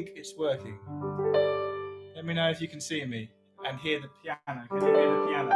think it's working. Let me know if you can see me and hear the piano. Can you hear the piano?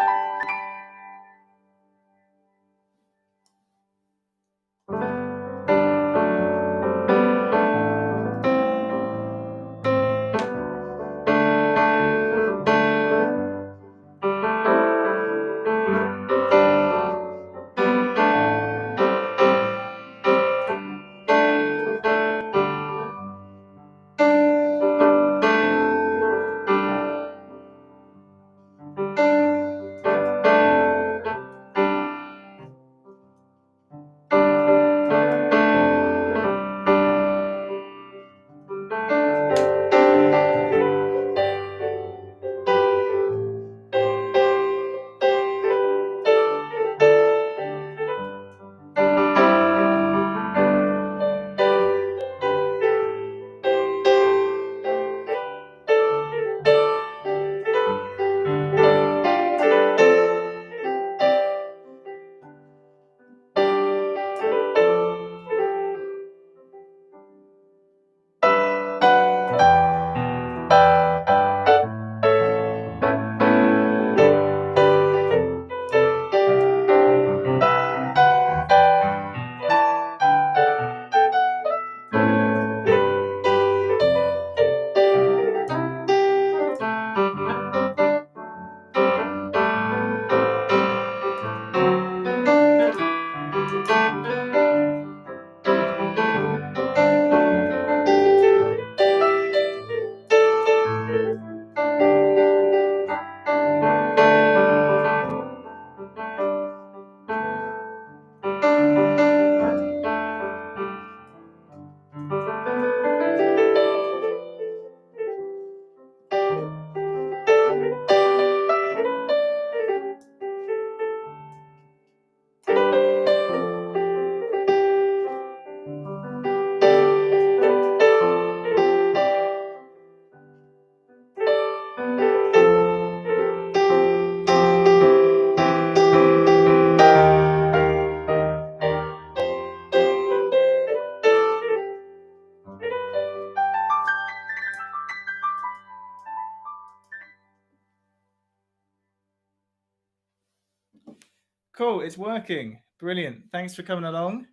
Cool, it's working. Brilliant. Thanks for coming along.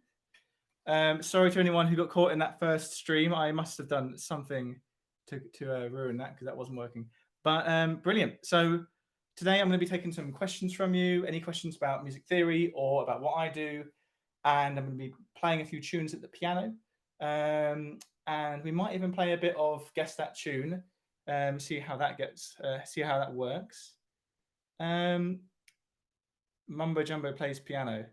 Sorry to anyone who got caught in that first stream. I must have done something to ruin that because that wasn't working. But brilliant. So today I'm going to be taking some questions from you. Any questions about music theory or about what I do? And I'm going to be playing a few tunes at the piano. And we might even play a bit of Guess That Tune. See how that gets. See how that works. Mumbo Jumbo plays piano.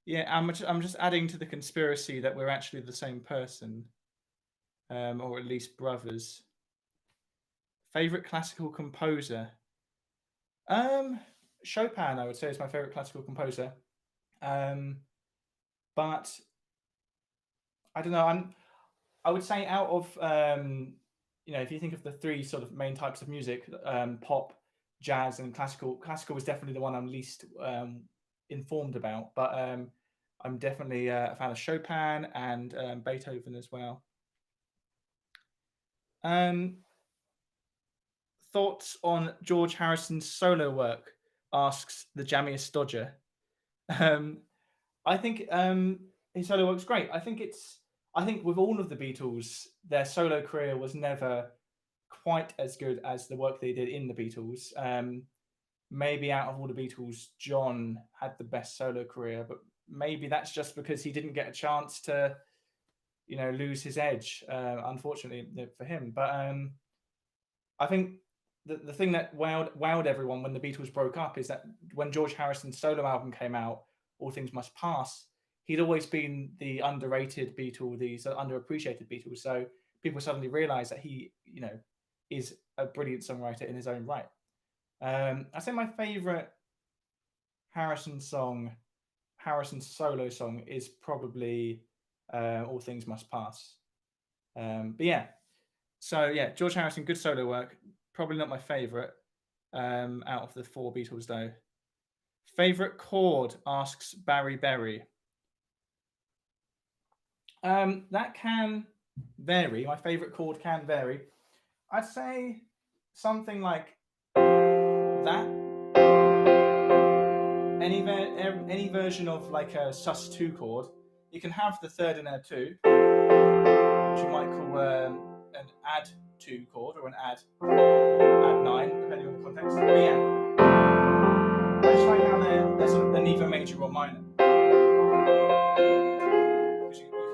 Yeah, I'm just adding to the conspiracy that we're actually the same person, or at least brothers. Favorite classical composer? Chopin, I would say, is my favorite classical composer. But I don't know. I would say out of if you think of the three sort of main types of music, pop, jazz, and classical is definitely the one I'm least informed about. But I'm definitely a fan of Chopin and Beethoven as well. Thoughts on George Harrison's solo work? Asks the jammiest Dodger. I think his solo work's great. I think with all of the Beatles, their solo career was never quite as good as the work they did in the Beatles. Maybe out of all the Beatles, John had the best solo career, but maybe that's just because he didn't get a chance to, lose his edge, unfortunately for him. But I think the thing that wowed everyone when the Beatles broke up is that when George Harrison's solo album came out, All Things Must Pass, he'd always been the underrated Beatle, the sort of underappreciated Beatle. So people suddenly realized that he, is a brilliant songwriter in his own right. I say my favorite Harrison solo song is probably All Things Must Pass. But yeah, so yeah, George Harrison, good solo work. Probably not my favorite out of the four Beatles though. Favorite chord, asks Barry Berry. That can vary. My favorite chord can vary. I'd say something like that. Any version of like a sus2 chord. You can have the third in there too, which you might call an add2 chord or an add9, depending on the context. But yeah, I just like how there's an either major or minor, because you can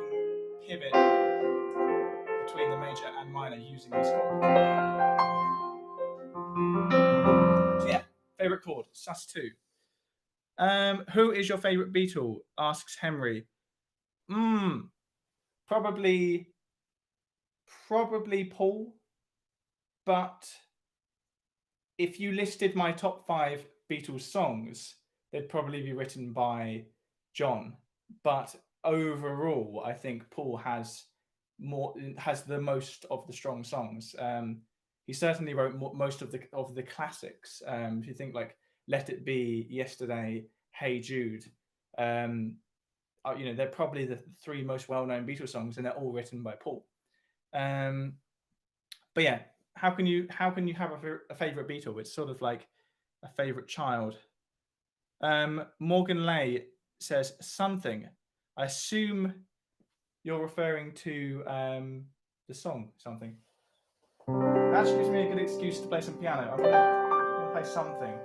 pivot between the major and minor using this chord. So yeah, favorite chord, sus2. Who is your favorite Beatle? Asks Henry. Probably Paul. But if you listed my top 5 Beatles songs, they'd probably be written by John. But overall, I think Paul has the most of the strong songs. He certainly wrote most of the classics. If you think like "Let It Be," "Yesterday," "Hey Jude," they're probably the 3 most well-known Beatles songs, and they're all written by Paul. But yeah, how can you have a favorite Beatle? It's sort of like a favorite child. Morgan Lay says something. I assume you're referring to the song something. That gives me a good excuse to play some piano. I'm gonna play something.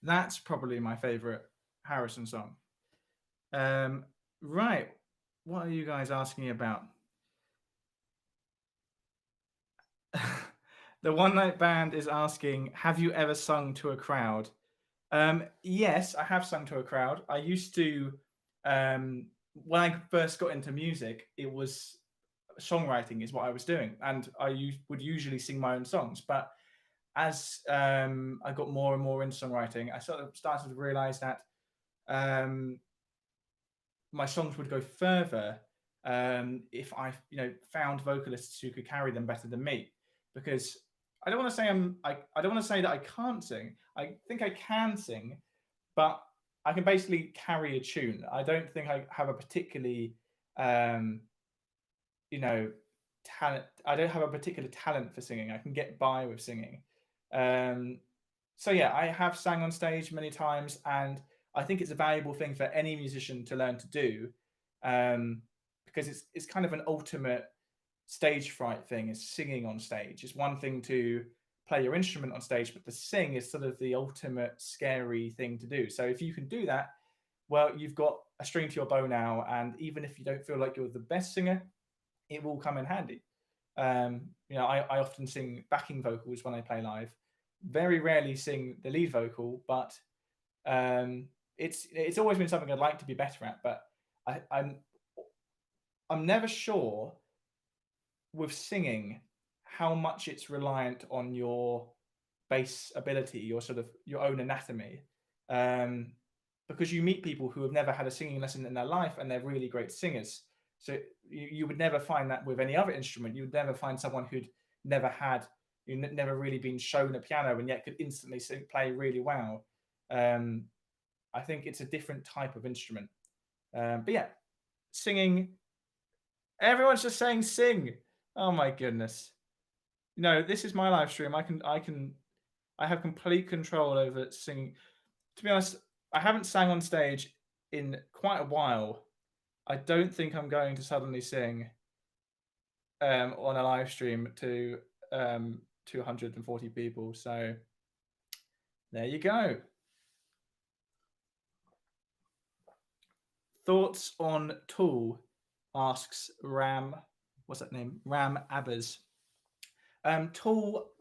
That's probably my favorite Harrison song. Right. What are you guys asking about? The One Night Band is asking, have you ever sung to a crowd? Yes, I have sung to a crowd. I used to, when I first got into music, it was songwriting is what I was doing, and would usually sing my own songs. But as I got more and more into songwriting, I sort of started to realize that um, my songs would go further if I, found vocalists who could carry them better than me. Because I don't want to say I don't want to say that I can't sing. I think I can sing, but I can basically carry a tune. I don't think I have a particularly, um, you know, talent. I don't have a particular talent for singing. I can get by with singing. Um, so yeah, I have sang on stage many times, and I think it's a valuable thing for any musician to learn to do, because it's kind of an ultimate stage fright thing. Is singing on stage. It's one thing to play your instrument on stage, but to sing is sort of the ultimate scary thing to do. So if you can do that, well, you've got a string to your bow now, and even if you don't feel like you're the best singer, it will come in handy. I often sing backing vocals when I play live. Very rarely sing the lead vocal, but it's always been something I'd like to be better at. But I, I'm I'm never sure with singing how much it's reliant on your bass ability, your sort of your own anatomy, um, because you meet people who have never had a singing lesson in their life and they're really great singers. So you would never find that with any other instrument. You would never find someone who'd never had, never really been shown a piano and yet could instantly play really well. Um, I think it's a different type of instrument. But yeah, singing. Everyone's just saying sing. Oh my goodness. No, this is my live stream. I have complete control over singing. To be honest, I haven't sang on stage in quite a while. I don't think I'm going to suddenly sing on a live stream to 240 people. So there you go. Thoughts on Tool? Asks Ram. What's that name? Ram Abbas. Tool.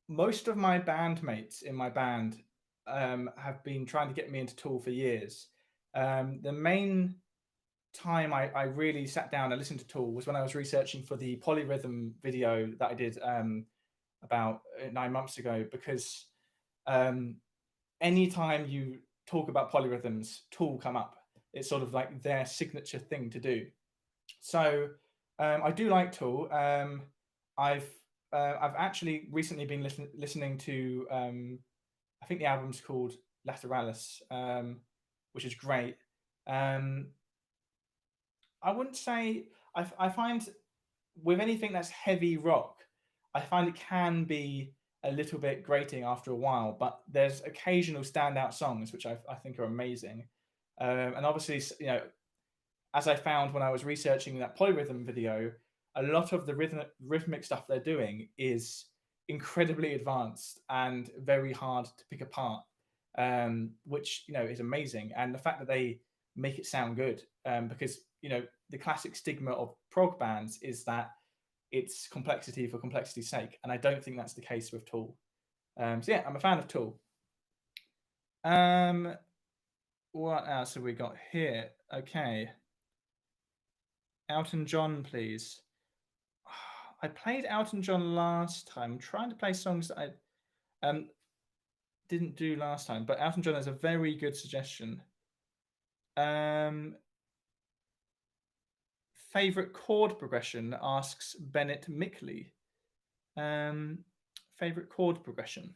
Most of my bandmates in my band have been trying to get me into Tool for years. The main time I really sat down and listened to Tool was when I was researching for the Polyrhythm video that I did about 9 months ago, because anytime you talk about polyrhythms, Tool come up. It's sort of like their signature thing to do. So I do like Tool. I've actually recently been listening to I think the album's called Lateralis, which is great. I wouldn't say I find with anything that's heavy rock, I find it can be a little bit grating after a while, but there's occasional standout songs which I think are amazing. And obviously, as I found when I was researching that polyrhythm video, a lot of the rhythmic stuff they're doing is incredibly advanced and very hard to pick apart, which is amazing. And the fact that they make it sound good, because the classic stigma of prog bands is that it's complexity for complexity's sake, and I don't think that's the case with Tool. So yeah, I'm a fan of Tool. What else have we got here? Okay. Elton John, please. I played Elton John last time. I'm trying to play songs that I didn't do last time, but Elton John is a very good suggestion. Favorite chord progression, asks Bennett Mickley. Favorite chord progression?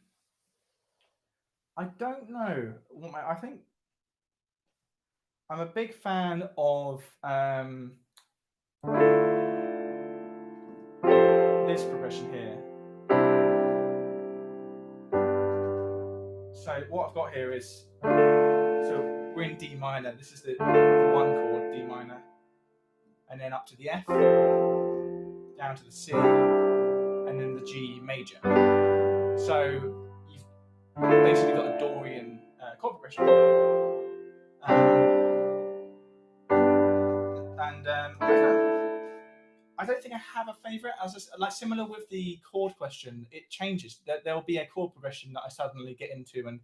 I don't know. I think I'm a big fan of this progression here. So what I've got here is, so we're in D minor. This is the one chord, D minor, and then up to the F, down to the C, and then the G major. So you've basically got a Dorian chord progression. I don't think I have a favorite. I was just like, similar with the chord question, it changes. There'll be a chord progression that I suddenly get into and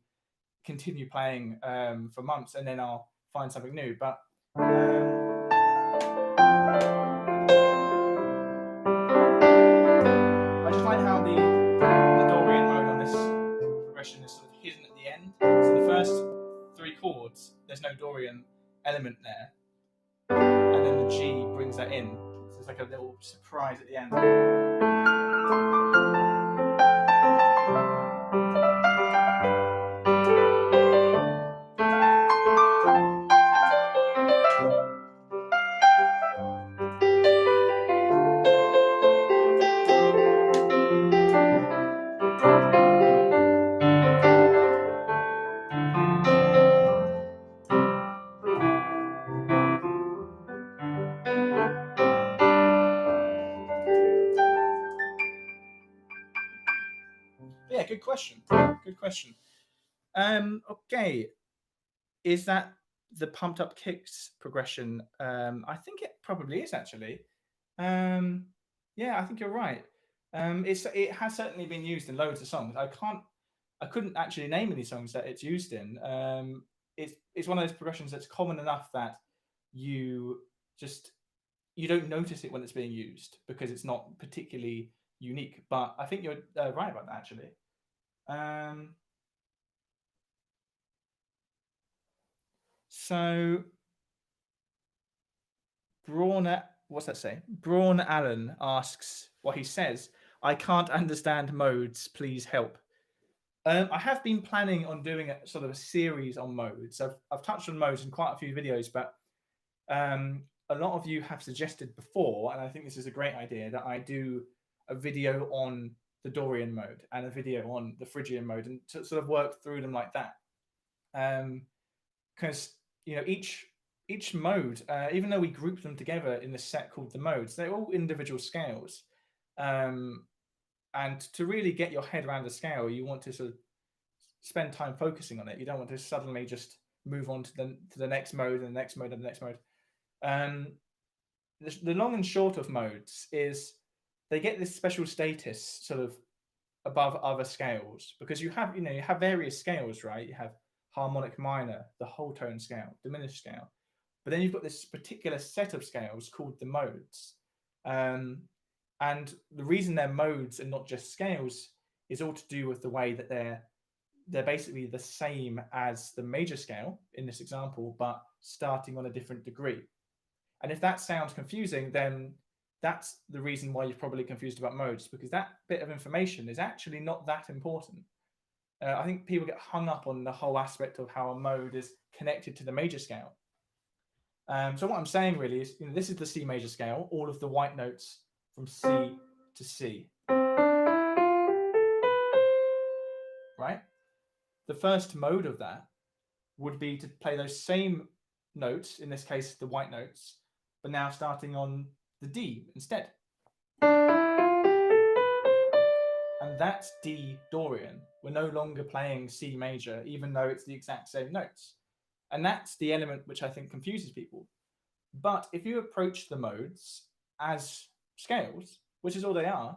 continue playing for months, and then I'll find something new. But I just like how the Dorian mode on this progression is sort of hidden at the end. So the first 3 chords, there's no Dorian element there, and then the G brings that in. So it's like a little surprise at the end. Yeah, good question. Good question. Okay, is that the pumped up kicks progression? I think it probably is actually. Yeah, I think you're right. It has certainly been used in loads of songs. I couldn't actually name any songs that it's used in. It's one of those progressions that's common enough that you don't notice it when it's being used because it's not particularly unique. But I think you're right about that actually. So what's that say? Braun Allen asks, he says, I can't understand modes, please help. I have been planning on doing a sort of a series on modes. I've touched on modes in quite a few videos, but a lot of you have suggested before, and I think this is a great idea, that I do a video on the Dorian mode and a video on the Phrygian mode, and to sort of work through them like that. Because each mode, even though we group them together in this set called the modes, they're all individual scales. And to really get your head around the scale, you want to sort of spend time focusing on it. You don't want to suddenly just move on to the next mode and the next mode and the next mode. The long and short of modes is they get this special status sort of above other scales because you have various scales, right? You have harmonic minor, the whole tone scale, diminished scale. But then you've got this particular set of scales called the modes. And the reason they're modes and not just scales is all to do with the way that they're basically the same as the major scale in this example, but starting on a different degree. And if that sounds confusing, then that's the reason why you're probably confused about modes, because that bit of information is actually not that important. I think people get hung up on the whole aspect of how a mode is connected to the major scale. So what I'm saying really is, this is the C major scale, all of the white notes from C to C. Right? The first mode of that would be to play those same notes, in this case the white notes, but now starting on the D instead. And that's D Dorian. We're no longer playing C major, even though it's the exact same notes. And that's the element which I think confuses people. But if you approach the modes as scales, which is all they are,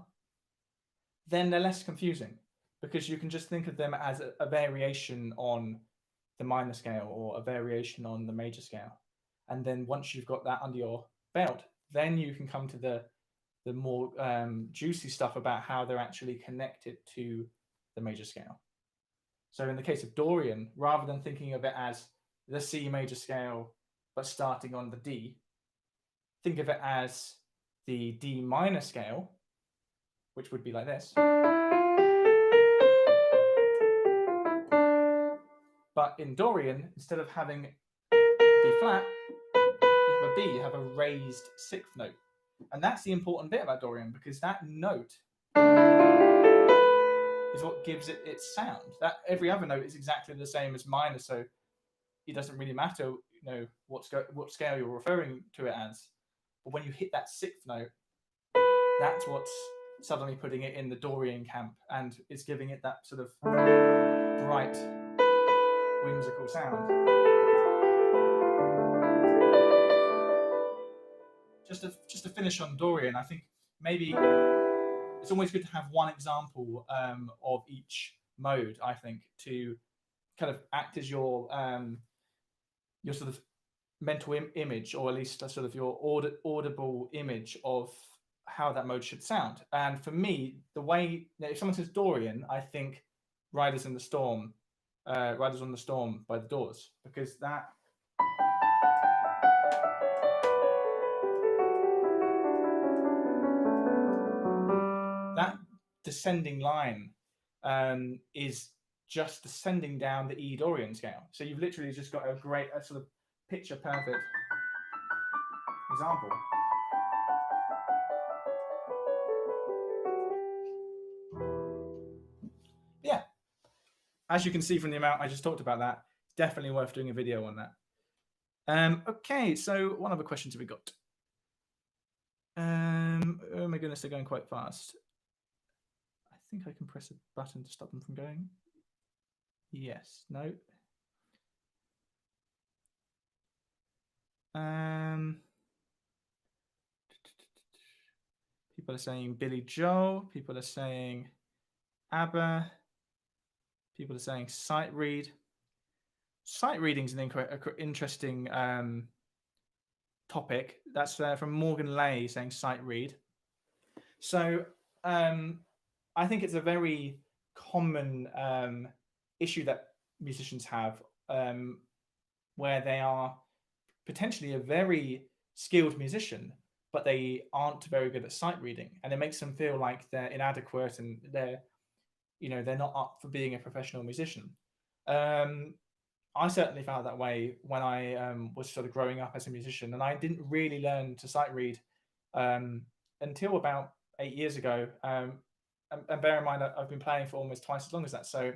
then they're less confusing, because you can just think of them as a variation on the minor scale or a variation on the major scale. And then once you've got that under your belt, then you can come to the more juicy stuff about how they're actually connected to the major scale. So in the case of Dorian, rather than thinking of it as the C major scale, but starting on the D, think of it as the D minor scale, which would be like this. But in Dorian, instead of having B flat, you have a B, you have a raised sixth note. And that's the important bit about Dorian, because that note is what gives it its sound. That every other note is exactly the same as minor, so it doesn't really matter, what scale you're referring to it as. But when you hit that sixth note, that's what's suddenly putting it in the Dorian camp, and is giving it that sort of bright, whimsical sound. Just to finish on Dorian, I think maybe it's always good to have one example of each mode, I think, to kind of act as your sort of mental image, or at least a sort of your audible image of how that mode should sound. And for me, the way, if someone says Dorian, I think Riders on the Storm by the Doors, because that descending line is just descending down the E Dorian scale. So you've literally just got a sort of picture perfect example. Yeah, as you can see from the amount I just talked about, that it's definitely worth doing a video on that. Okay, so what other questions have we got? Oh my goodness, they're going quite fast. I think I can press a button to stop them from going. Yes, no. People are saying Billy Joel. People are saying ABBA. People are saying sight read. Sight reading is an interesting topic. That's from Morgan Lay saying sight read. So I think it's a very common issue that musicians have, where they are potentially a very skilled musician, but they aren't very good at sight reading, and it makes them feel like they're inadequate and they're not up for being a professional musician. I certainly felt that way when I was sort of growing up as a musician, and I didn't really learn to sight read until about 8 years ago. And bear in mind, I've been playing for almost twice as long as that. So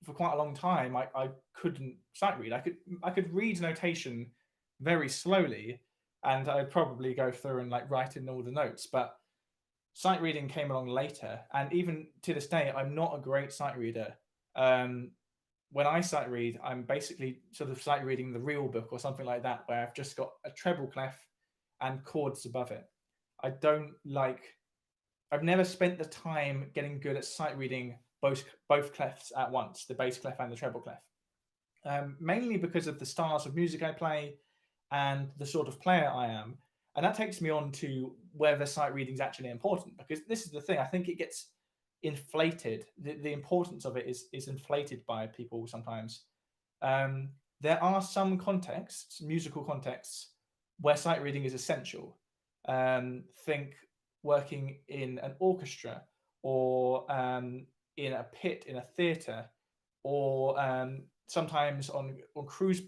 for quite a long time, I couldn't sight read. I could read notation very slowly, and I'd probably go through and like write in all the notes. But sight reading came along later, and even to this day, I'm not a great sight reader. When I sight read, I'm basically sort of sight reading the real book or something like that, where I've just got a treble clef and chords above it. I've never spent the time getting good at sight reading both clefs at once, the bass clef and the treble clef. Mainly because of the styles of music I play and the sort of player I am. And that takes me on to whether sight reading is actually important, because this is the thing. I think it gets inflated. The importance of it is inflated by people sometimes. There are some contexts, musical contexts, where sight reading is essential. Think working in an orchestra, or in a pit in a theatre, or sometimes on cruise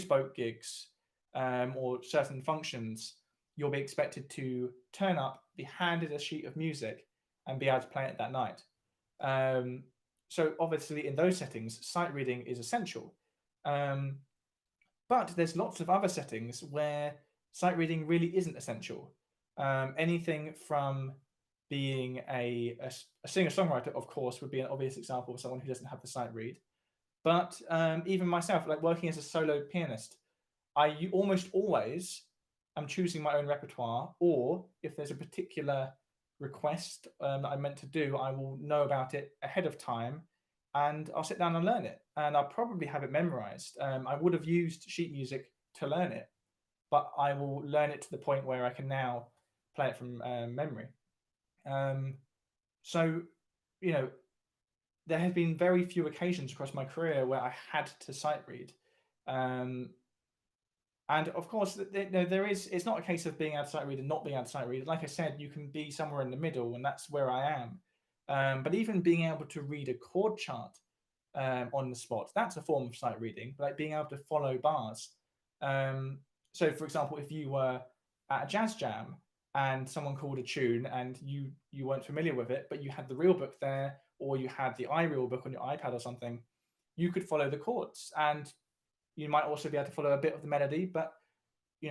boat gigs, or certain functions. You'll be expected to turn up, be handed a sheet of music, and be able to play it that night. So obviously in those settings, sight reading is essential. But there's lots of other settings where sight reading really isn't essential. Anything from being a singer-songwriter, of course, would be an obvious example of someone who doesn't have the sight read. But even myself, like working as a solo pianist, I almost always am choosing my own repertoire, or if there's a particular request that I'm meant to do, I will know about it ahead of time, and I'll sit down and learn it, and I'll probably have it memorized. I would have used sheet music to learn it, but I will learn it to the point where I can now play it from memory. So, there have been very few occasions across my career where I had to sight read. And of course, it's not a case of being able to sight read and not being able to sight read. Like I said, you can be somewhere in the middle, and that's where I am. But even being able to read a chord chart on the spot, that's a form of sight reading, like being able to follow bars. So, for example, if you were at a jazz jam and someone called a tune and you weren't familiar with it, but you had the real book there, or you had the iReal book on your iPad or something, you could follow the chords, and you might also be able to follow a bit of the melody. But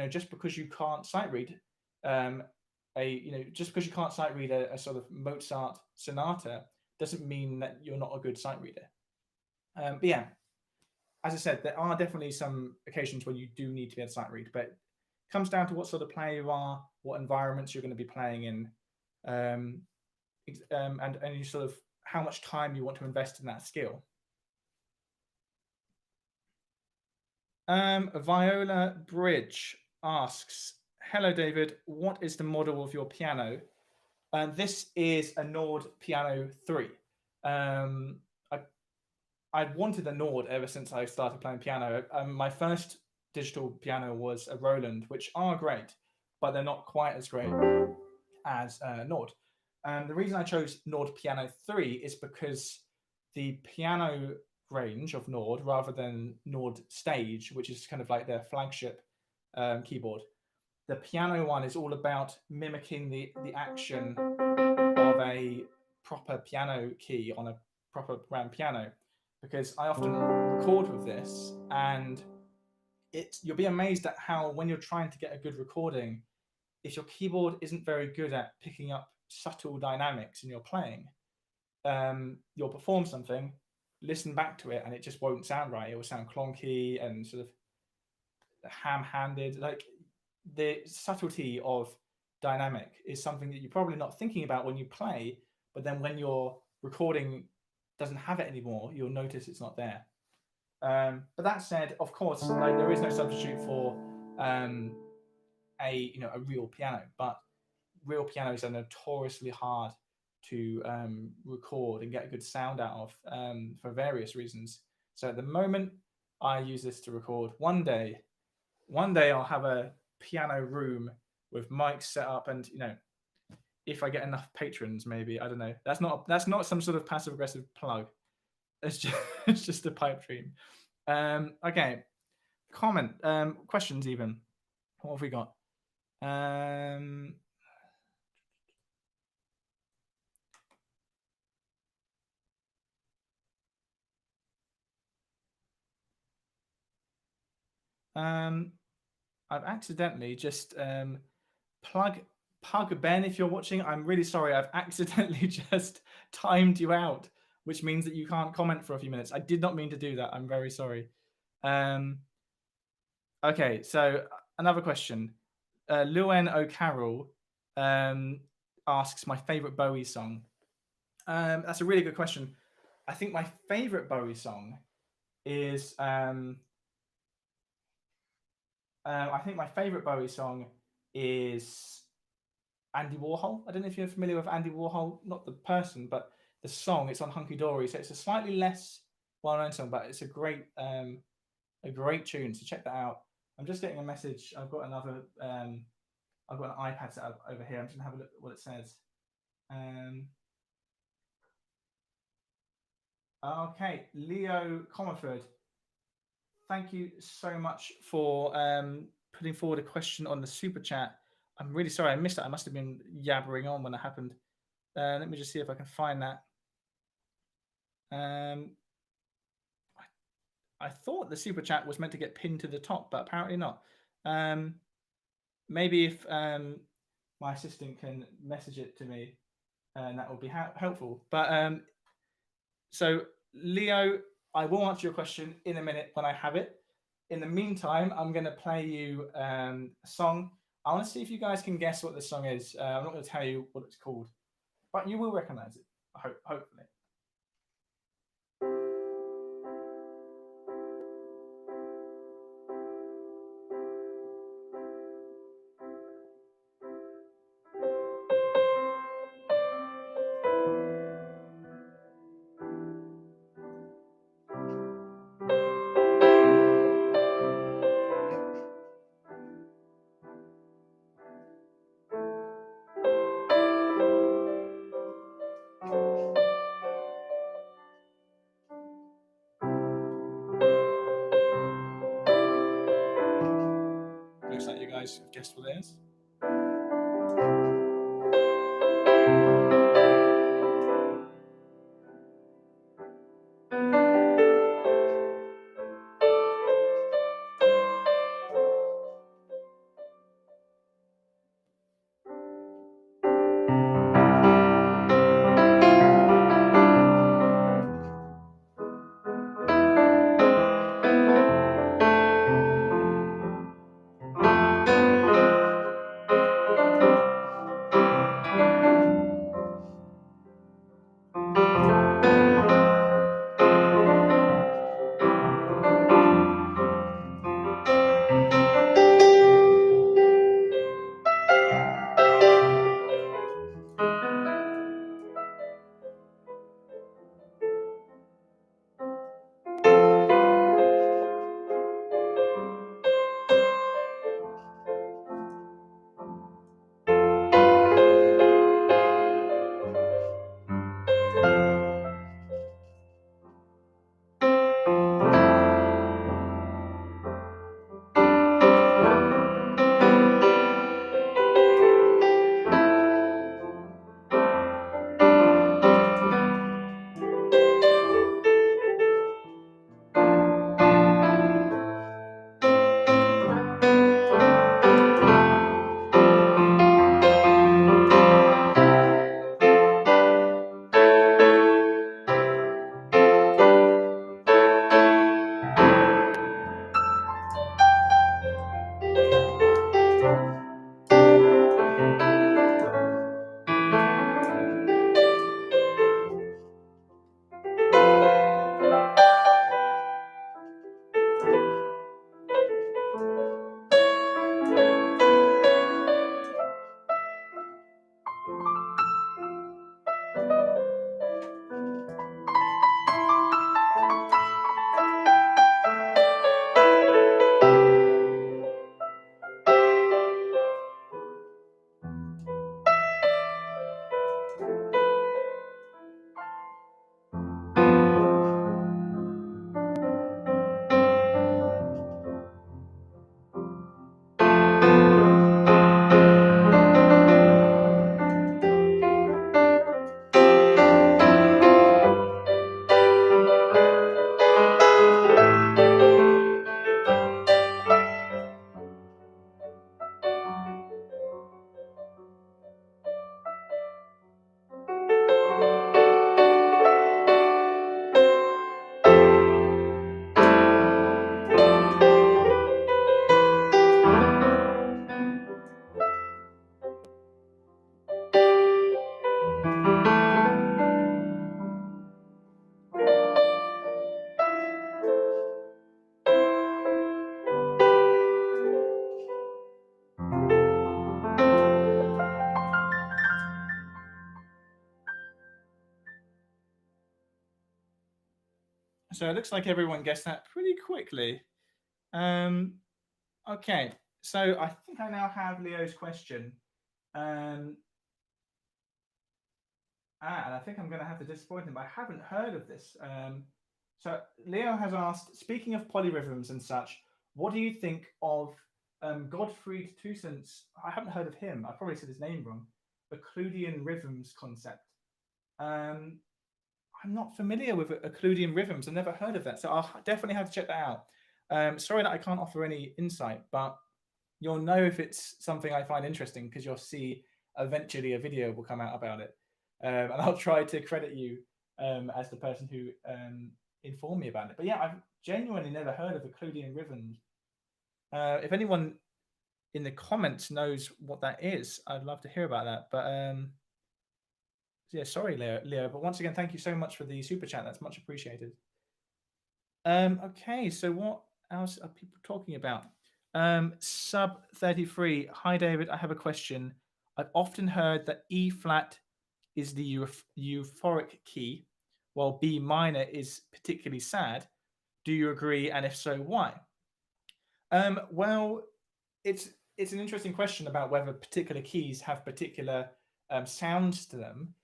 just because you can't sight read just because you can't sight read a sort of Mozart sonata doesn't mean that you're not a good sight reader. But yeah, as I said, there are definitely some occasions when you do need to be able to sight read, but it comes down to what sort of player you are, what environments you're going to be playing in, and you sort of how much time you want to invest in that skill. Viola Bridge asks, "Hello, David. What is the model of your piano?" This is a Nord Piano 3. I I'd wanted a Nord ever since I started playing piano. My first digital piano was a Roland, which are great, but they're not quite as great as Nord. The reason I chose Nord Piano 3 is because the piano range of Nord, rather than Nord Stage, which is kind of like their flagship keyboard, the piano one is all about mimicking the action of a proper piano key on a proper grand piano. Because I often record with this, and you'll be amazed at how, when you're trying to get a good recording, if your keyboard isn't very good at picking up subtle dynamics in your playing, you'll perform something, listen back to it, and it just won't sound right. It will sound clunky and sort of ham-handed. Like, the subtlety of dynamic is something that you're probably not thinking about when you play, but then when your recording doesn't have it anymore, you'll notice it's not there. But that said, of course, like, there is no substitute for a real piano, but real pianos are notoriously hard to record and get a good sound out of for various reasons. So at the moment, I use this to record. One day I'll have a piano room with mics set up, and if I get enough patrons, maybe, I don't know. That's not some sort of passive aggressive plug. It's just it's just a pipe dream. Okay, questions even. What have we got? I've accidentally just Pug Ben, if you're watching, I'm really sorry. I've accidentally just timed you out, which means that you can't comment for a few minutes. I did not mean to do that. I'm very sorry. Okay, so another question. Luen O'Carroll asks my favorite Bowie song. That's a really good question. I think my favorite Bowie song is Andy Warhol. I don't know if you're familiar with Andy Warhol, not the person, but the song. It's on Hunky Dory, so it's a slightly less well-known song, but it's a great tune. So check that out. I'm just getting a message. I've got an iPad set up over here. I'm just gonna have a look at what it says. Okay, Leo Comerford, thank you so much for putting forward a question on the super chat. I'm really sorry I missed it. I must have been yabbering on when it happened. Let me just see if I can find that. I thought the super chat was meant to get pinned to the top, but apparently not. Maybe if my assistant can message it to me, that would be helpful. But so Leo, I will answer your question in a minute when I have it. In the meantime, I'm going to play you a song. I want to see if you guys can guess what this song is. I'm not going to tell you what it's called, but you will recognize it, hopefully. Looks like you guys have guessed what it is. So it looks like everyone guessed that pretty quickly. Um, okay, so I think I now have Leo's question. Um, and I think I'm going to have to disappoint him. I haven't heard of this. So Leo has asked, speaking of polyrhythms and such, what do you think of Gottfried Tussens? I haven't heard of him. I probably said his name wrong. Occludian rhythms concept. Um, I'm not familiar with occludian rhythms. I've never heard of that, so I'll definitely have to check that out. Sorry that I can't offer any insight, but you'll know if it's something I find interesting because you'll see eventually a video will come out about it, and I'll try to credit you as the person who informed me about it. But yeah, I've genuinely never heard of occludian rhythms. If anyone in the comments knows what that is, I'd love to hear about that. But yeah, sorry, Leo. But once again, thank you so much for the super chat. That's much appreciated. Okay, so what else are people talking about? Sub 33. Hi, David. I have a question. I've often heard that E flat is the euphoric key, while B minor is particularly sad. Do you agree? And if so, why? Well, it's an interesting question about whether particular keys have particular sounds to them.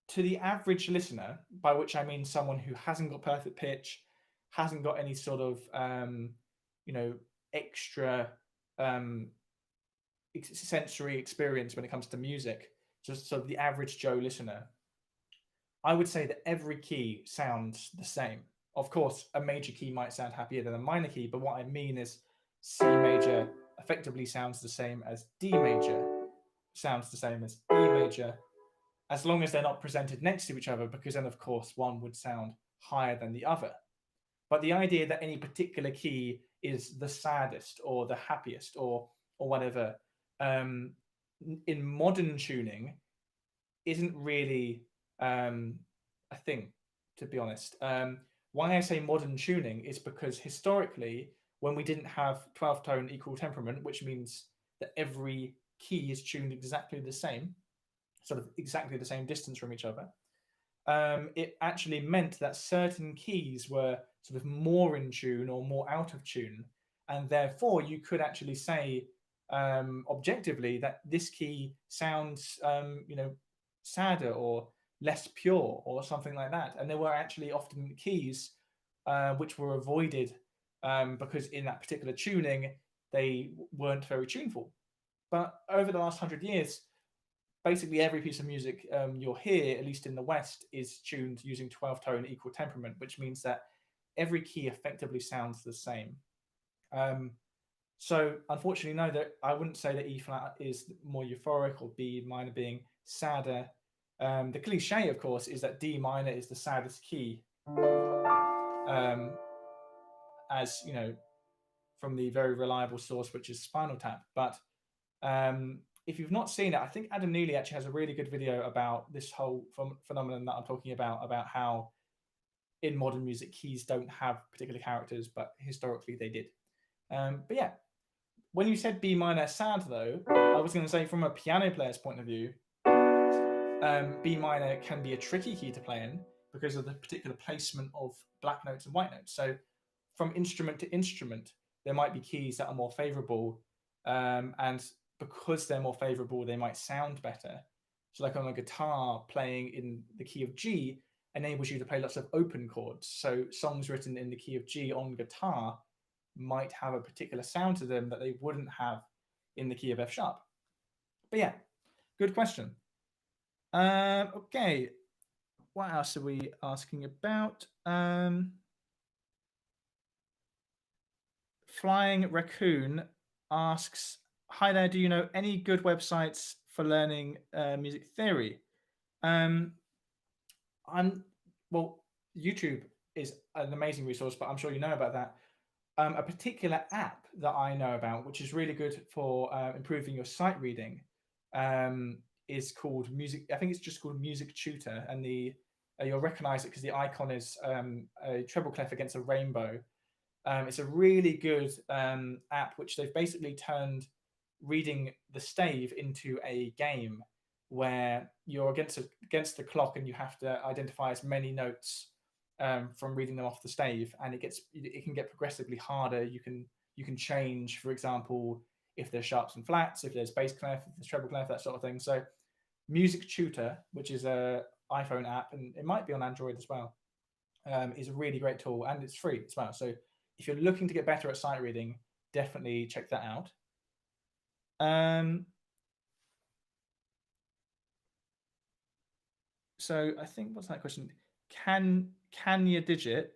To the average listener, by which I mean someone who hasn't got perfect pitch, hasn't got any sort of extra sensory experience when it comes to music, just sort of the average Joe listener, I would say that every key sounds the same. Of course, a major key might sound happier than a minor key, but what I mean is C major effectively sounds the same as D major, sounds the same as E major, as long as they're not presented next to each other, because then, of course, one would sound higher than the other. But the idea that any particular key is the saddest or the happiest or whatever in modern tuning isn't really a thing, to be honest. Why I say modern tuning is because historically, when we didn't have 12 tone equal temperament, which means that every key is tuned exactly the same, sort of exactly the same distance from each other, it actually meant that certain keys were sort of more in tune or more out of tune. And therefore, you could actually say objectively that this key sounds, sadder or less pure or something like that. And there were actually often keys which were avoided because in that particular tuning, they weren't very tuneful. But over the last 100 years, basically every piece of music you'll hear, at least in the West, is tuned using 12 tone equal temperament, which means that every key effectively sounds the same. So unfortunately, no, that I wouldn't say that E flat is more euphoric or B minor being sadder. The cliche, of course, is that D minor is the saddest key, as you know, from the very reliable source, which is Spinal Tap. But if you've not seen it, I think Adam Neely actually has a really good video about this whole phenomenon that I'm talking about how in modern music keys don't have particular characters, but historically they did. But yeah, when you said B minor sad though, I was going to say from a piano player's point of view, B minor can be a tricky key to play in because of the particular placement of black notes and white notes. So from instrument to instrument, there might be keys that are more favorable, and because they're more favorable, they might sound better. So like on a guitar, playing in the key of G enables you to play lots of open chords. So songs written in the key of G on guitar might have a particular sound to them that they wouldn't have in the key of F sharp. But yeah, good question. Okay, what else are we asking about? Flying Raccoon asks, hi there, do you know any good websites for learning music theory? Well, YouTube is an amazing resource, but I'm sure you know about that. A particular app that I know about, which is really good for improving your sight reading, is called Music. I think it's just called Music Tutor, and you'll recognize it because the icon is a treble clef against a rainbow. It's a really good app, which they've basically turned reading the stave into a game where you're against the clock, and you have to identify as many notes from reading them off the stave, and it can get progressively harder. You can change, for example, if there's sharps and flats, if there's bass clef, if there's treble clef, that sort of thing. So Music Tutor, which is a iPhone app, and it might be on Android as well, is a really great tool, and it's free as well. So if you're looking to get better at sight reading, definitely check that out. So I think, what's that question? Kanya Digit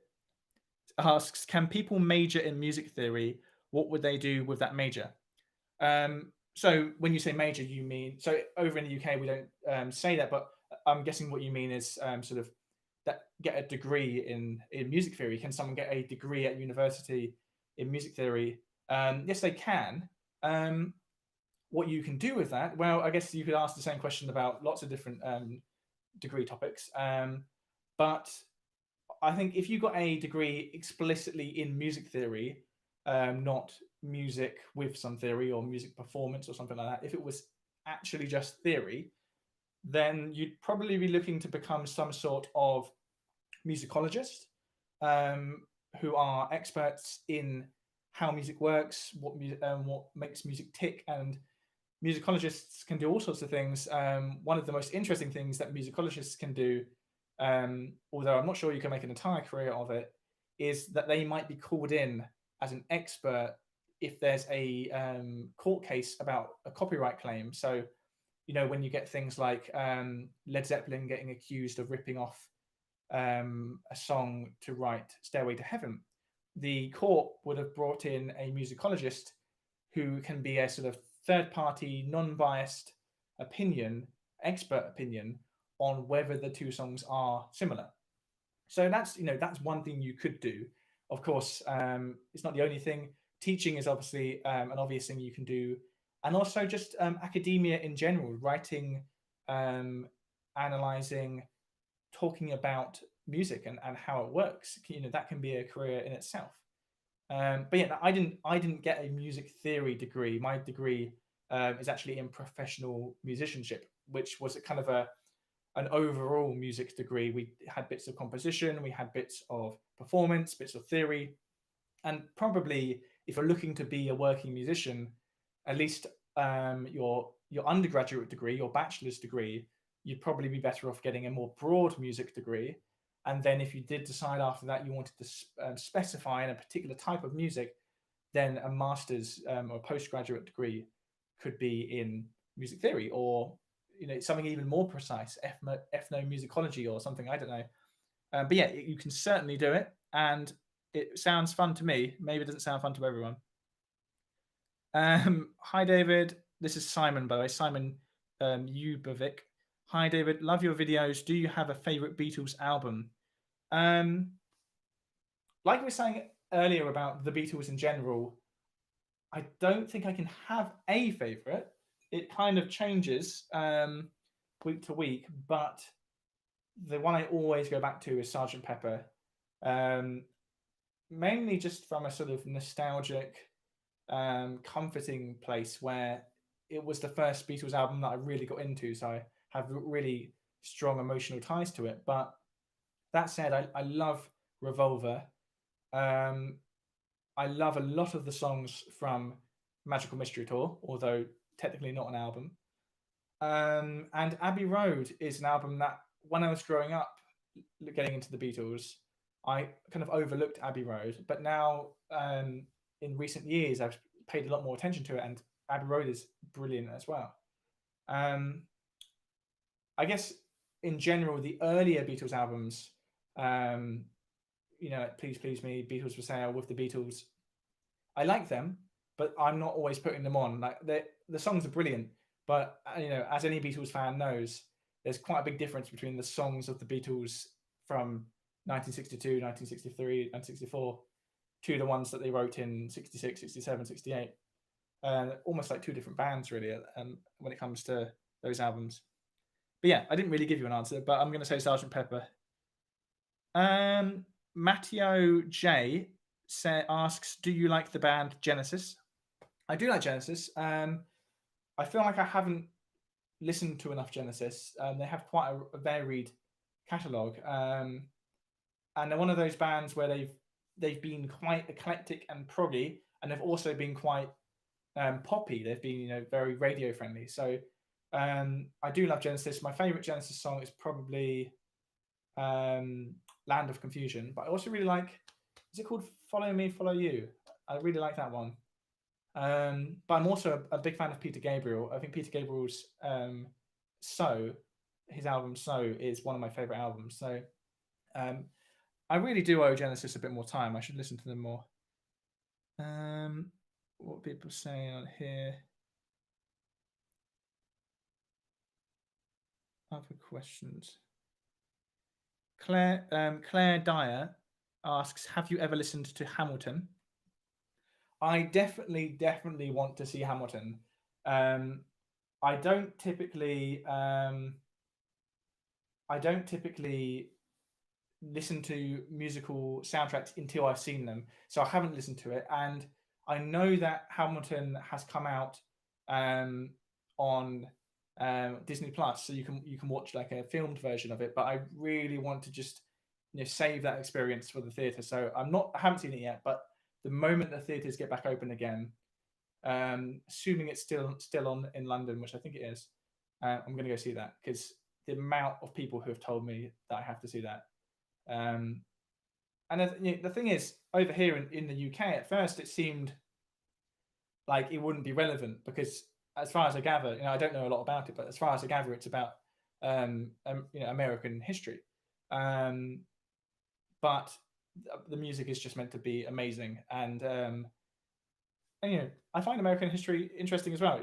asks, can people major in music theory? What would they do with that major? So when you say major, you mean, so over in the UK we don't say that, but I'm guessing what you mean is sort of that get a degree in music theory. Can someone get a degree at university in music theory? Yes, they can. What you can do with that? Well, I guess you could ask the same question about lots of different degree topics. But I think if you got a degree explicitly in music theory, not music with some theory or music performance or something like that, if it was actually just theory, then you'd probably be looking to become some sort of musicologist, who are experts in how music works, what makes music tick, and musicologists can do all sorts of things. One of the most interesting things that musicologists can do, although I'm not sure you can make an entire career of it, is that they might be called in as an expert if there's a court case about a copyright claim. So, you know, when you get things like Led Zeppelin getting accused of ripping off a song to write Stairway to Heaven, the court would have brought in a musicologist who can be a sort of third-party, non-biased expert opinion on whether the two songs are similar. So that's one thing you could do. Of course, it's not the only thing. Teaching is obviously an obvious thing you can do, and also just academia in general, writing, analyzing, talking about music and how it works. That can be a career in itself. But yeah, I didn't get a music theory degree. My degree is actually in professional musicianship, which was a kind of an overall music degree. We had bits of composition, we had bits of performance, bits of theory, and probably if you're looking to be a working musician, at least your undergraduate degree, your bachelor's degree, you'd probably be better off getting a more broad music degree. And then if you did decide after that you wanted to specify in a particular type of music, then a master's or postgraduate degree could be in music theory, or something even more precise, ethnomusicology or something, I don't know. But yeah, you can certainly do it, and it sounds fun to me. Maybe it doesn't sound fun to everyone. Hi, David. This is Simon, by the way. Simon Ubovic. Hi, David. Love your videos. Do you have a favorite Beatles album? Like we were saying earlier about the Beatles in general, I don't think I can have a favorite. It kind of changes week to week, but the one I always go back to is Sgt. Pepper. Mainly just from a sort of nostalgic, comforting place where it was the first Beatles album that I really got into, so I have really strong emotional ties to it. But that said, I love Revolver. I love a lot of the songs from Magical Mystery Tour, although technically not an album. And Abbey Road is an album that when I was growing up, getting into the Beatles, I kind of overlooked Abbey Road. But now, in recent years, I've paid a lot more attention to it, and Abbey Road is brilliant as well. I guess in general, the earlier Beatles albums, Please Please Me, Beatles for Sale, With the Beatles, I like them, but I'm not always putting them on. Like the songs are brilliant, but as any Beatles fan knows, there's quite a big difference between the songs of the Beatles from 1962, 1963, and 64 to the ones that they wrote in 66, 67, 68. Almost like two different bands, really, when it comes to those albums. But yeah, I didn't really give you an answer, but I'm going to say Sgt. Pepper. Matteo J asks, do you like the band Genesis? I do like Genesis. I feel like I haven't listened to enough Genesis. They have quite a varied catalogue, and they're one of those bands where they've been quite eclectic and proggy, and they've also been quite poppy. They've been very radio friendly. So I do love Genesis. My favorite Genesis song is probably Land of Confusion, but I also really like, is it called Follow Me, Follow You? I really like that one. But I'm also a big fan of Peter Gabriel. I think Peter Gabriel's So, his album So, is one of my favorite albums. So I really do owe Genesis a bit more time. I should listen to them more. What people saying on here? Other questions. Claire Dyer asks, have you ever listened to Hamilton? I definitely want to see Hamilton. I don't typically listen to musical soundtracks until I've seen them, so I haven't listened to it. And I know that Hamilton has come out on Disney Plus, so you can watch like a filmed version of it. But I really want to just save that experience for the theatre. So I haven't seen it yet, but the moment the theatres get back open again, assuming it's still on in London, which I think it is, I'm going to go see that, because the amount of people who have told me that I have to see that. And the thing is, over here in the UK, at first it seemed like it wouldn't be relevant, because as far as I gather, I don't know a lot about it, but as far as I gather, it's about American history. But the music is just meant to be amazing, and I find American history interesting as well.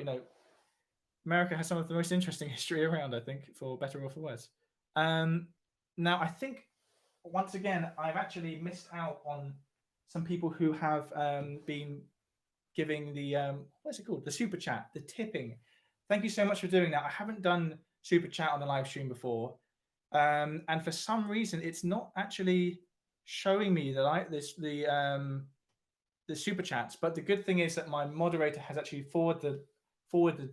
America has some of the most interesting history around, I think, for better or for worse. Now, I think once again I've actually missed out on some people who have been giving the what's it called? The super chat, the tipping. Thank you so much for doing that. I haven't done super chat on the live stream before, and for some reason it's not actually showing me the super chats. But the good thing is that my moderator has actually forwarded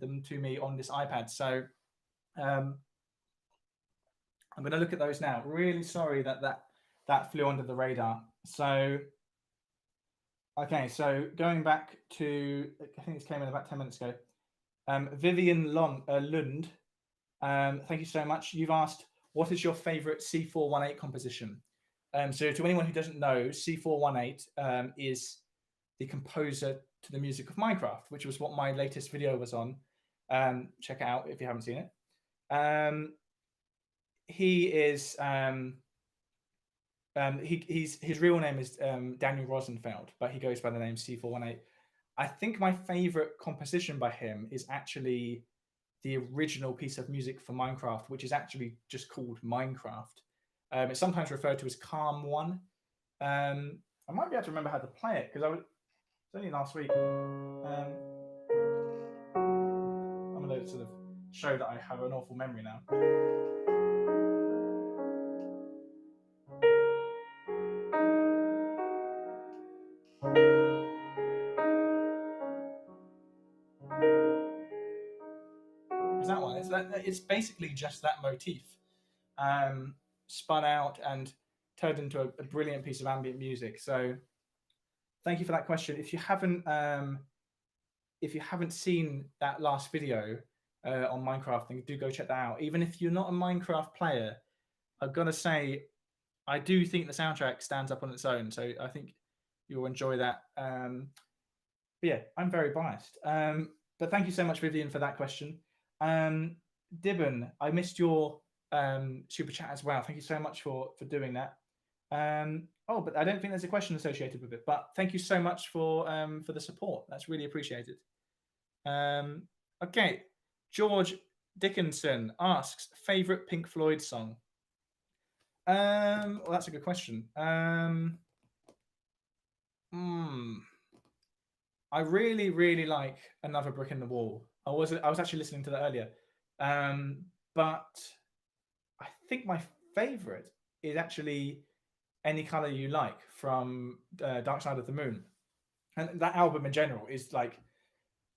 them to me on this iPad. So I'm going to look at those now. Really sorry that flew under the radar. So okay, so going back to, I think this came in about 10 minutes ago. Vivian Lund, thank you so much. You've asked, what is your favorite C418 composition? So to anyone who doesn't know, C418 is the composer to the music of Minecraft, which was what my latest video was on. Check it out if you haven't seen it. He is his real name is Daniel Rosenfeld, but he goes by the name C418. I think my favorite composition by him is actually the original piece of music for Minecraft, which is actually just called Minecraft. It's sometimes referred to as Calm 1. I might be able to remember how to play it, because it's only last week. I'm going to sort of show that I have an awful memory now. Is that one? It's basically just that motif spun out and turned into a brilliant piece of ambient music. So thank you for that question. If you haven't seen that last video on Minecraft, then do go check that out. Even if you're not a Minecraft player, I've got to say, I do think the soundtrack stands up on its own. So I think you'll enjoy that. But yeah, I'm very biased. But thank you so much, Vivian, for that question. Dibben, I missed your super chat as well. Thank you so much for doing that. But I don't think there's a question associated with it. But thank you so much for the support. That's really appreciated. Okay, George Dickinson asks, favorite Pink Floyd song. Well, that's a good question. I really, really like Another Brick in the Wall. I was actually listening to that earlier. But I think my favorite is actually Any Color You Like from Dark Side of the Moon. And that album in general is like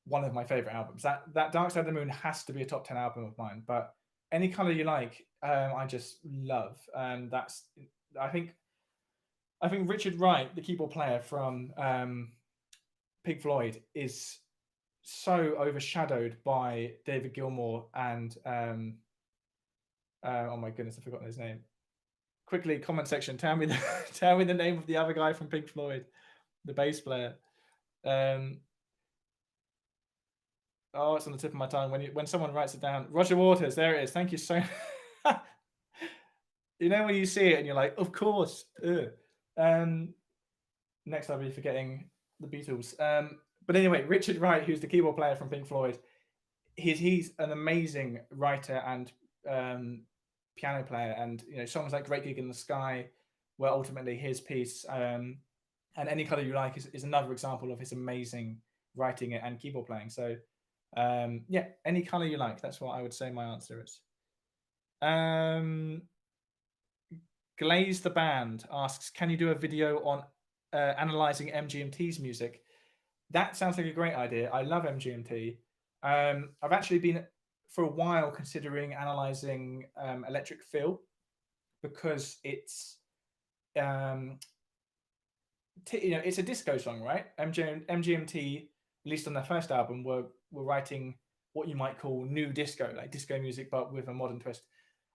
one of my favorite albums. That Dark Side of the Moon has to be a top 10 album of mine. But Any Color You Like, I just love. That's I think Richard Wright, the keyboard player from Pink Floyd, is so overshadowed by David Gilmour and oh my goodness, I've forgotten his name. Quickly, comment section, tell me the name of the other guy from Pink Floyd, the bass player. Oh, it's on the tip of my tongue. When someone writes it down, Roger Waters. There it is. Thank you so. You know when you see it and you're like, of course. Next I'll be forgetting the Beatles. But anyway, Richard Wright, who's the keyboard player from Pink Floyd, he's an amazing writer and piano player, and songs like Great Gig in the Sky were ultimately his piece, and Any Color You Like is another example of his amazing writing and keyboard playing. So yeah, Any Color You Like, that's what I would say my answer is. Glaze the Band asks, can you do a video on analyzing MGMT's music? That sounds like a great idea. I love MGMT. I've actually been for a while considering analyzing Electric Feel, because it's it's a disco song, right? MGMT, at least on their first album, were writing what you might call new disco, like disco music but with a modern twist.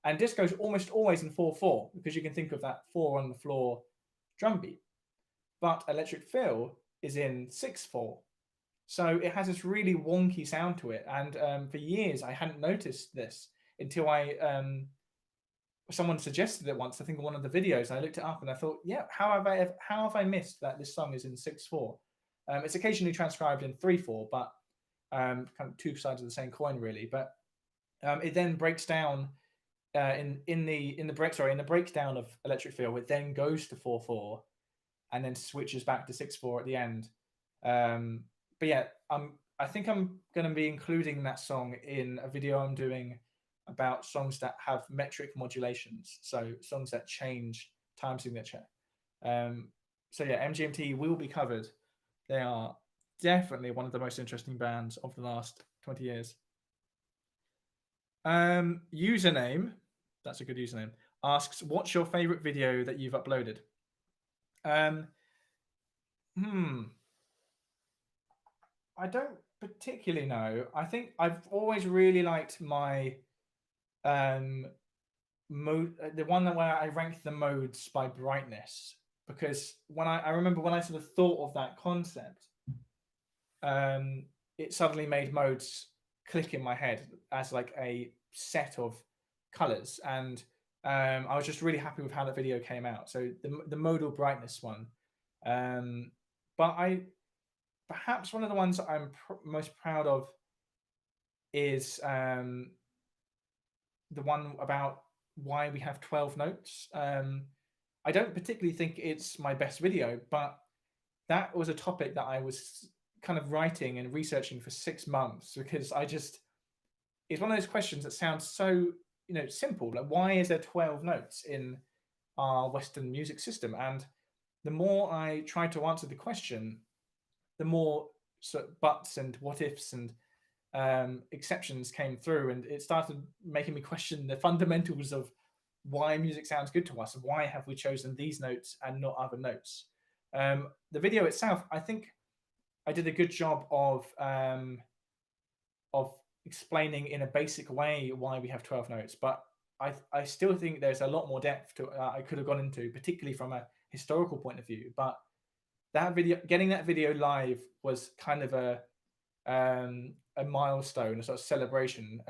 And disco is almost always in 4/4, because you can think of that 4 on the floor drum beat. But Electric Feel is in 6/4. So it has this really wonky sound to it. And for years, I hadn't noticed this until someone suggested it once, I think, in one of the videos. I looked it up and I thought, yeah, how have I missed that this song is in 6/4? It's occasionally transcribed in 3/4, but kind of two sides of the same coin, really. But it then breaks down in the breakdown of Electric Feel. It then goes to 4/4 and then switches back to 6/4 at the end. But yeah, I think I'm going to be including that song in a video I'm doing about songs that have metric modulations, so songs that change time signature. So yeah, MGMT will be covered. They are definitely one of the most interesting bands of the last 20 years. Username, that's a good username, asks, what's your favorite video that you've uploaded? I don't particularly know. I think I've always really liked my mode, the one where I ranked the modes by brightness, because I remember when I sort of thought of that concept, it suddenly made modes click in my head as like a set of colors, and I was just really happy with how the video came out. So the modal brightness one, but perhaps one of the ones that I'm most proud of is the one about why we have 12 notes. I don't particularly think it's my best video, but that was a topic that I was kind of writing and researching for 6 months, because it's one of those questions that sounds so simple. Like, why is there 12 notes in our Western music system? And the more I tried to answer the question, the more sort of buts and what ifs and exceptions came through, and it started making me question the fundamentals of why music sounds good to us, and why have we chosen these notes and not other notes. The video itself, I think I did a good job of explaining in a basic way why we have 12 notes, but I still think there's a lot more depth to I could have gone into, particularly from a historical point of view. But getting that video live was kind of a milestone, a sort of celebration,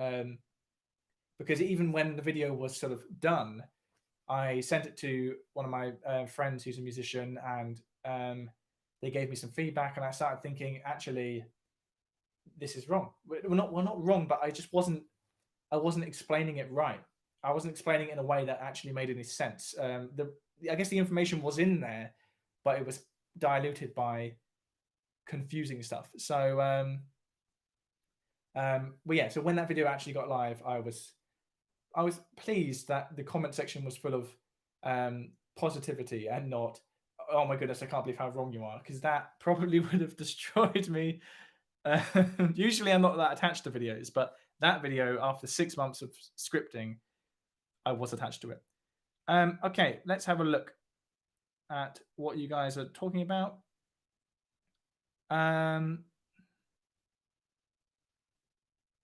because even when the video was sort of done, I sent it to one of my friends who's a musician, and they gave me some feedback, and I started thinking, actually, this is wrong. We're not wrong, but I wasn't explaining it right. I wasn't explaining it in a way that actually made any sense. I guess the information was in there, but it was diluted by confusing stuff. So but yeah, so when that video actually got live, I was pleased that the comment section was full of positivity and not, oh my goodness, I can't believe how wrong you are, because that probably would have destroyed me Usually, I'm not that attached to videos, but that video, after 6 months of scripting, I was attached to it. Okay, let's have a look at what you guys are talking about.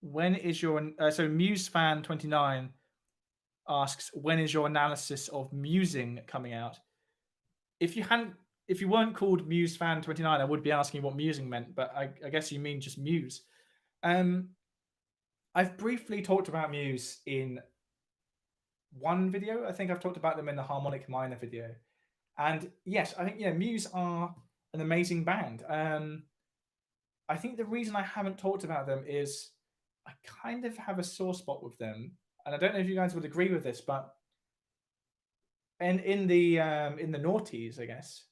When is your so Muse fan 29 asks, when is your analysis of musing coming out? If you weren't called Muse fan 29, I would be asking what musing meant, but I guess you mean just Muse. I've briefly talked about Muse in one video. I think I've talked about them in the harmonic minor video. And yes, I think Muse are an amazing band. I think the reason I haven't talked about them is I kind of have a sore spot with them, and I don't know if you guys would agree with this, but in the noughties, I guess,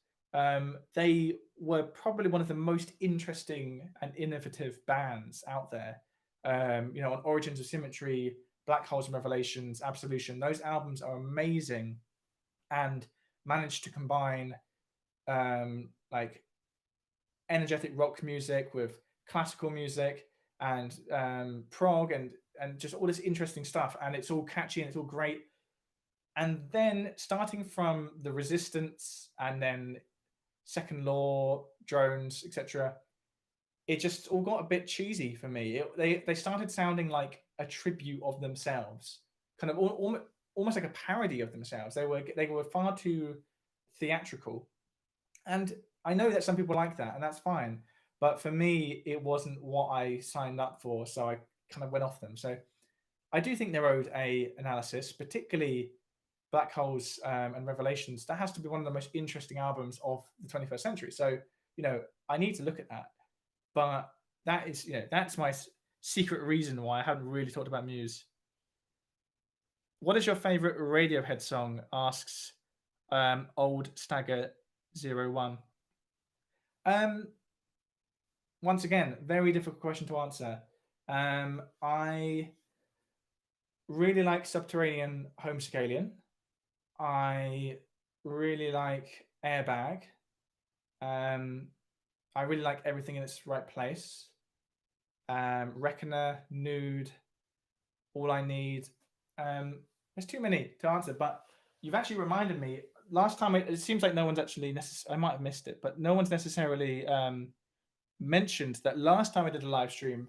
they were probably one of the most interesting and innovative bands out there. On Origins of Symmetry, Black Holes and Revelations, Absolution, those albums are amazing and managed to combine like energetic rock music with classical music and prog and just all this interesting stuff, and it's all catchy and it's all great. And then starting from the Resistance and then Second Law, Drones, etc., it just all got a bit cheesy for me. They started sounding like a tribute of themselves, kind of almost like a parody of themselves. They were far too theatrical, and I know that some people like that, and that's fine. But for me, it wasn't what I signed up for, so I kind of went off them. So I do think they're owed a analysis, particularly Black Holes and Revelations. That has to be one of the most interesting albums of the 21st century. So I need to look at that. But that is that's my secret reason why I haven't really talked about Muse. What is your favorite Radiohead song? Asks Old Stagger 01. Once again, very difficult question to answer. I really like Subterranean Homescalion. I really like Airbag. I really like Everything in Its Right Place. Reckoner, Nude, All I Need. There's too many to answer, but you've actually reminded me. Last time, it seems like no one's actually I might have missed it, but no one's necessarily mentioned that last time I did a live stream,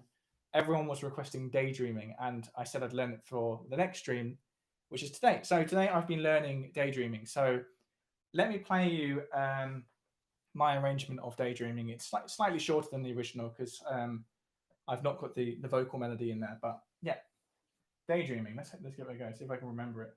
everyone was requesting Daydreaming, and I said I'd learn it for the next stream, which is today. So today I've been learning Daydreaming. So let me play you my arrangement of Daydreaming. It's slightly shorter than the original because I've not got the vocal melody in there. But yeah, Daydreaming. Let's give it a go. See if I can remember it.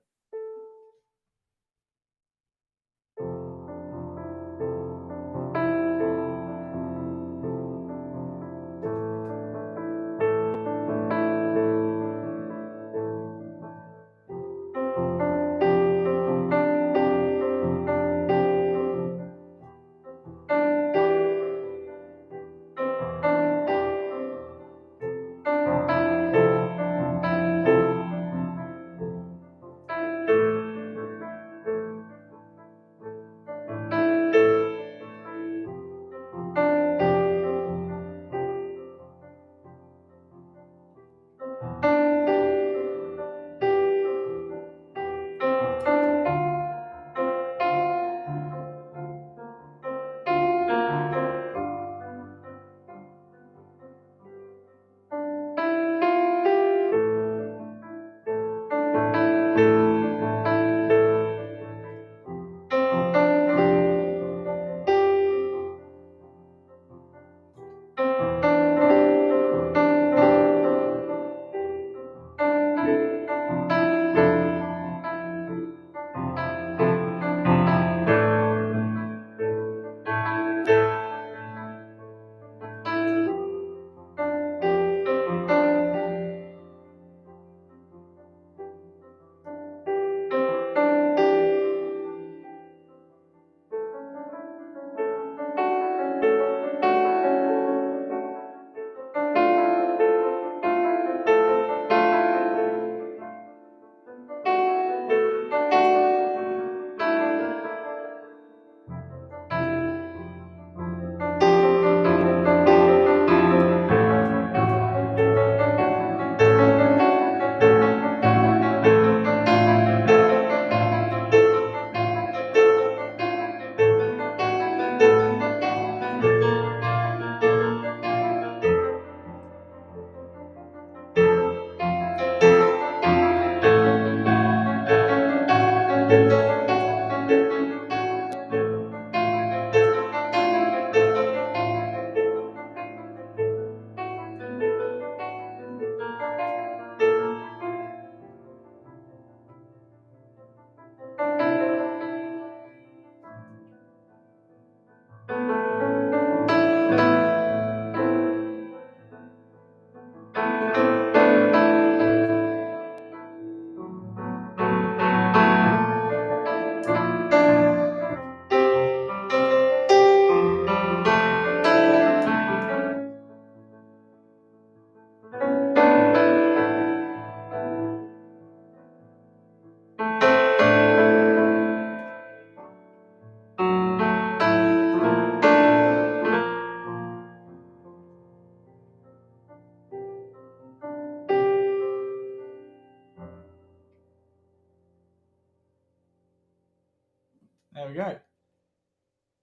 There we go.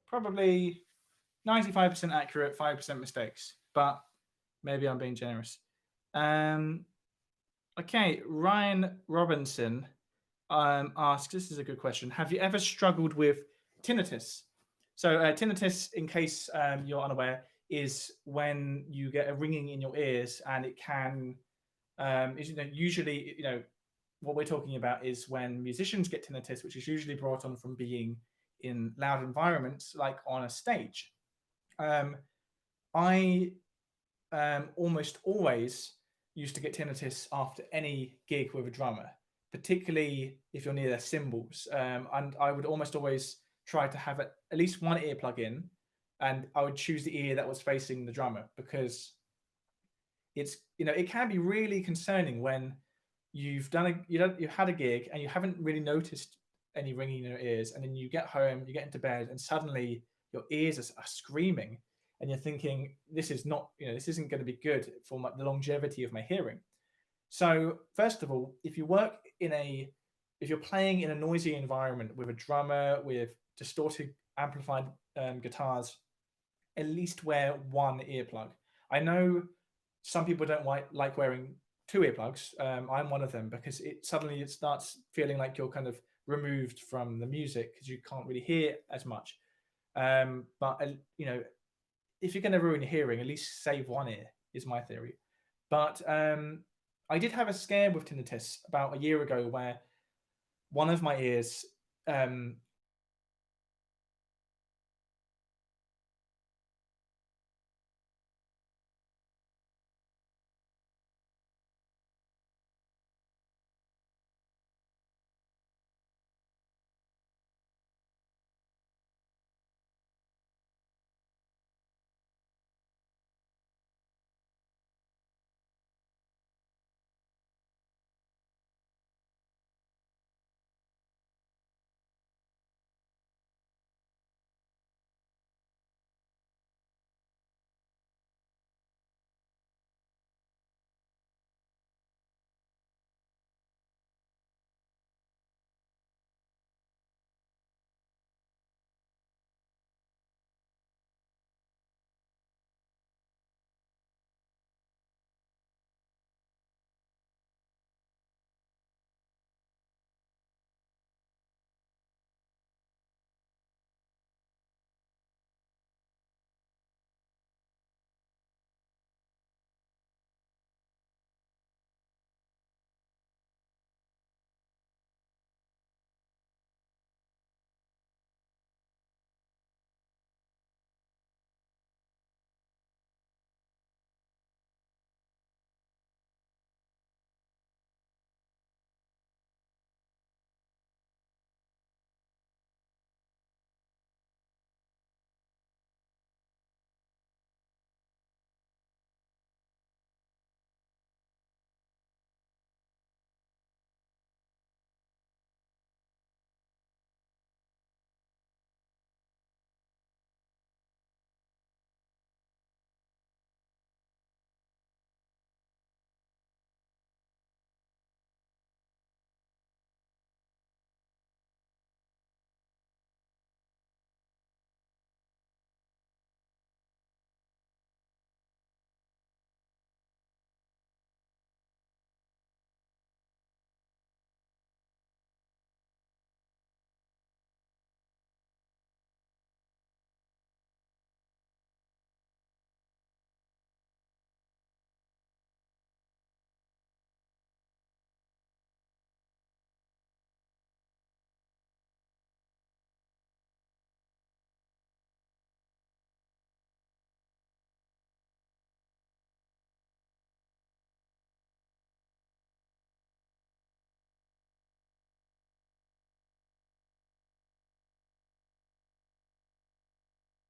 Probably 95% accurate, 5% mistakes, but maybe I'm being generous. Okay, Ryan Robinson asks, this is a good question. Have you ever struggled with tinnitus? So tinnitus, in case you're unaware, is when you get a ringing in your ears, and it can, usually, what we're talking about is when musicians get tinnitus, which is usually brought on from being in loud environments, like on a stage. I almost always used to get tinnitus after any gig with a drummer, particularly if you're near their cymbals. And I would almost always try to have at least one earplug in, and I would choose the ear that was facing the drummer, because it's, it can be really concerning when you've had a gig and you haven't really noticed any ringing in your ears, and then you get home, you get into bed, and suddenly your ears are screaming, and you're thinking, this is not, this isn't going to be good for the longevity of my hearing. So first of all, if you're playing in a noisy environment with a drummer, with distorted amplified guitars, at least wear one earplug. I know some people don't like wearing two earplugs. I'm one of them, because it starts feeling like you're kind of removed from the music because you can't really hear as much. But if you're going to ruin your hearing, at least save one ear, is my theory. But I did have a scare with tinnitus about a year ago, where one of my ears